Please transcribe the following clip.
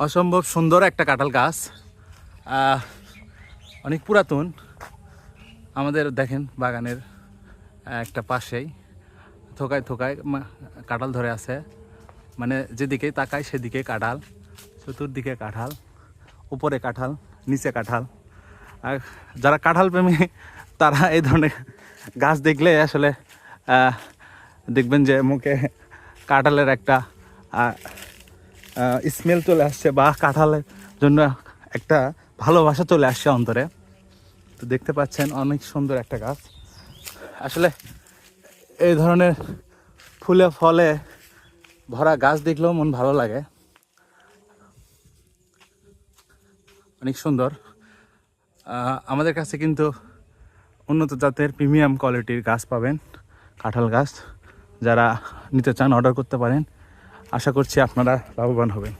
অসম্ভব সুন্দর একটা কাঁঠাল গাছ, অনেক পুরাতন। আমাদের দেখেন বাগানের একটা পাশেই থোকায় থোকায় কাঁঠাল ধরে আছে, মানে যেদিকেই তাকায় সেদিকে কাঁঠাল, চতুর্দিকে কাঁঠাল, উপরে কাঁঠাল, নিচে কাঁঠাল। আর যারা কাঁঠাল প্রেমী তারা এই ধরনের গাছ দেখলে আসলে দেখবেন যে মুখে কাঁঠালের একটা স্মেল চলে আসছে, বা কাঁঠালের জন্য একটা ভালোবাসা চলে আসছে অন্তরে। তো দেখতে পাচ্ছেন অনেক সুন্দর একটা গাছ। আসলে এই ধরনের ফুলে ফলে ভরা গাছ দেখলেও মন ভালো লাগে, অনেক সুন্দর। আমাদের কাছে কিন্তু উন্নত জাতের প্রিমিয়াম কোয়ালিটির গাছ পাবেন, কাঁঠাল গাছ। যারা নিতে চান অর্ডার করতে পারেন। আশা করছি আপনারা লাভবান হবেন।